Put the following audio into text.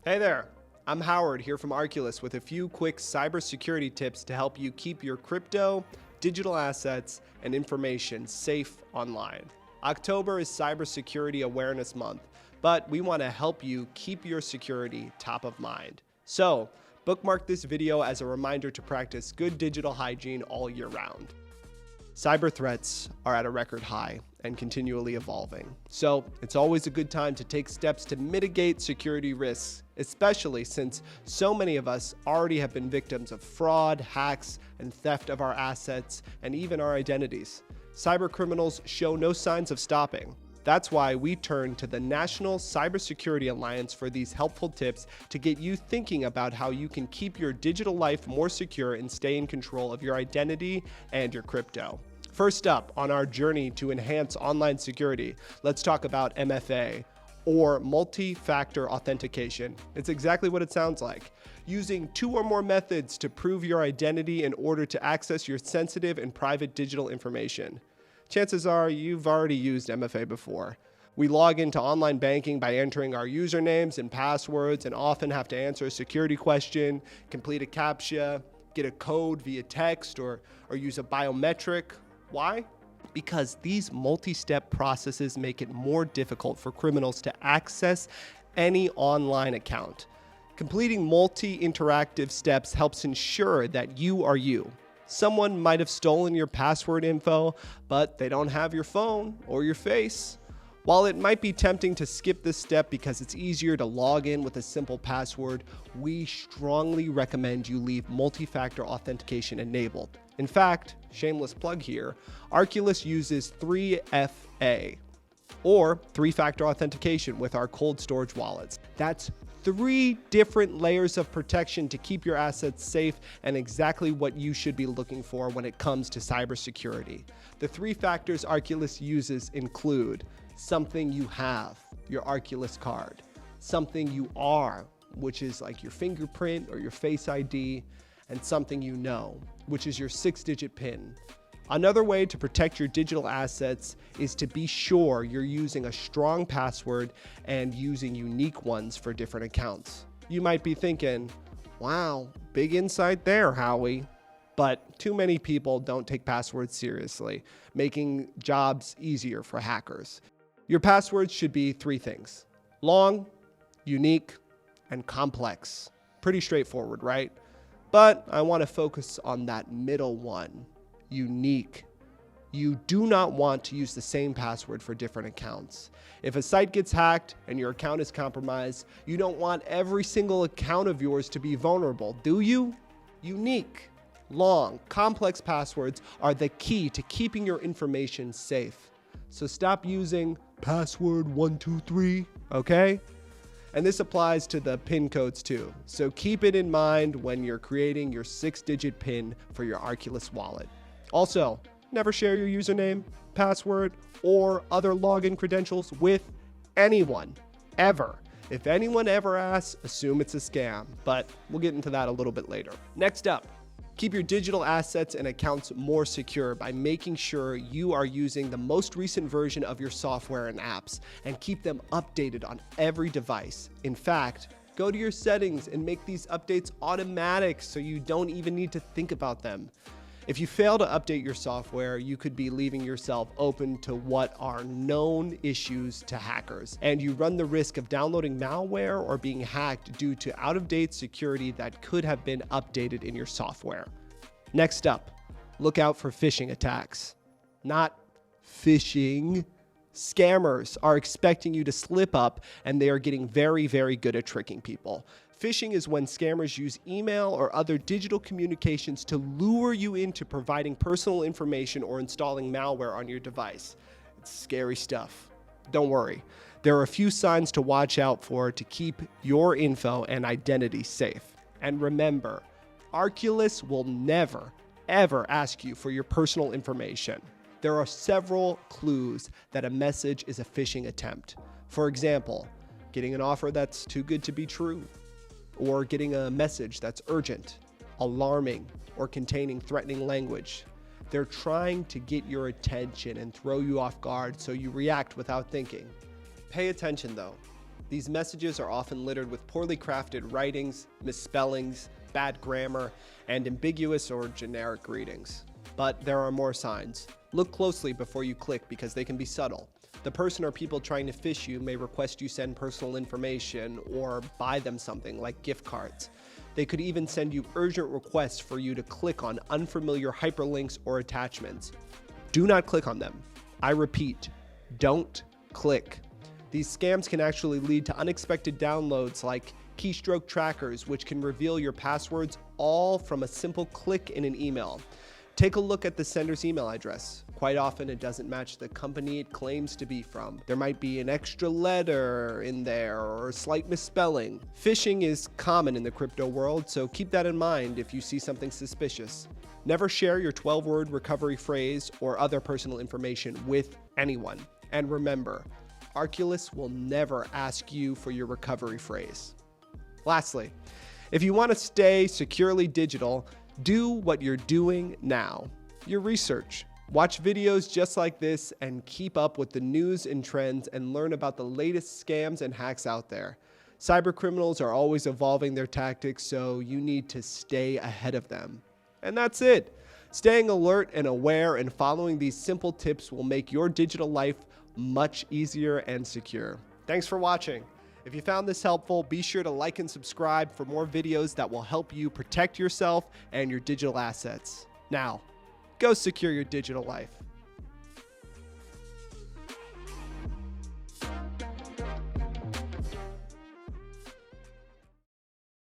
Hey there, I'm Howard here from Arculus with a few quick cybersecurity tips to help you keep your crypto, digital assets, and information safe online. October is Cybersecurity Awareness Month, but we want to help you keep your security top of mind. So, bookmark this video as a reminder to practice good digital hygiene all year round. Cyber threats are at a record high and continually evolving. So it's always a good time to take steps to mitigate security risks, especially since so many of us already have been victims of fraud, hacks, and theft of our assets, and even our identities. Cyber criminals show no signs of stopping. That's why we turn to the National Cybersecurity Alliance for these helpful tips to get you thinking about how you can keep your digital life more secure and stay in control of your identity and your crypto. First up on our journey to enhance online security, let's talk about MFA, or Multi-Factor Authentication. It's exactly what it sounds like. Using 2 or more methods to prove your identity in order to access your sensitive and private digital information. Chances are you've already used MFA before. We log into online banking by entering our usernames and passwords and often have to answer a security question, complete a CAPTCHA, get a code via text, or use a biometric. Why? Because these multi-step processes make it more difficult for criminals to access any online account. Completing multi-interactive steps helps ensure that you are you. Someone might have stolen your password info, but they don't have your phone or your face. While it might be tempting to skip this step because it's easier to log in with a simple password, we strongly recommend you leave multi-factor authentication enabled. In fact, shameless plug here, Arculus uses 3FA, or 3-factor authentication with our cold storage wallets. That's 3 different layers of protection to keep your assets safe and exactly what you should be looking for when it comes to cybersecurity. The 3 factors Arculus uses include something you have, your Arculus card, something you are, which is like your fingerprint or your Face ID, and something you know, which is your 6-digit PIN. Another way to protect your digital assets is to be sure you're using a strong password and using unique ones for different accounts. You might be thinking, wow, big insight there, Howie. But too many people don't take passwords seriously, making jobs easier for hackers. Your passwords should be 3 things: long, unique, and complex. Pretty straightforward, right? But I want to focus on that middle one. Unique. You do not want to use the same password for different accounts. If a site gets hacked and your account is compromised, you don't want every single account of yours to be vulnerable, do you? Unique, long, complex passwords are the key to keeping your information safe. So stop using password 123, okay? And this applies to the PIN codes too. So keep it in mind when you're creating your 6-digit PIN for your Arculus wallet. Also, never share your username, password, or other login credentials with anyone, ever. If anyone ever asks, assume it's a scam, but we'll get into that a little bit later. Next up, keep your digital assets and accounts more secure by making sure you are using the most recent version of your software and apps and keep them updated on every device. In fact, go to your settings and make these updates automatic so you don't even need to think about them. If you fail to update your software, you could be leaving yourself open to what are known issues to hackers, and you run the risk of downloading malware or being hacked due to out-of-date security that could have been updated in your software. Next up, look out for phishing attacks. Not phishing. Scammers are expecting you to slip up, and they are getting very, very good at tricking people. Phishing is when scammers use email or other digital communications to lure you into providing personal information or installing malware on your device. It's scary stuff. Don't worry. There are a few signs to watch out for to keep your info and identity safe. And remember, Arculus will never, ever ask you for your personal information. There are several clues that a message is a phishing attempt. For example, getting an offer that's too good to be true, or getting a message that's urgent, alarming, or containing threatening language. They're trying to get your attention and throw you off guard so you react without thinking. Pay attention though. These messages are often littered with poorly crafted writings, misspellings, bad grammar, and ambiguous or generic greetings. But there are more signs. Look closely before you click because they can be subtle. The person or people trying to phish you may request you send personal information or buy them something like gift cards. They could even send you urgent requests for you to click on unfamiliar hyperlinks or attachments. Do not click on them. I repeat, don't click. These scams can actually lead to unexpected downloads like keystroke trackers, which can reveal your passwords all from a simple click in an email. Take a look at the sender's email address. Quite often it doesn't match the company it claims to be from. There might be an extra letter in there or a slight misspelling. Phishing is common in the crypto world, so keep that in mind if you see something suspicious. Never share your 12-word recovery phrase or other personal information with anyone. And remember, Arculus will never ask you for your recovery phrase. Lastly, if you want to stay securely digital, do what you're doing now. Your research. Watch videos just like this and keep up with the news and trends and learn about the latest scams and hacks out there. Cybercriminals are always evolving their tactics, so you need to stay ahead of them. And that's it. Staying alert and aware and following these simple tips will make your digital life much easier and secure. Thanks for watching. If you found this helpful, be sure to like and subscribe for more videos that will help you protect yourself and your digital assets. Now, go secure your digital life.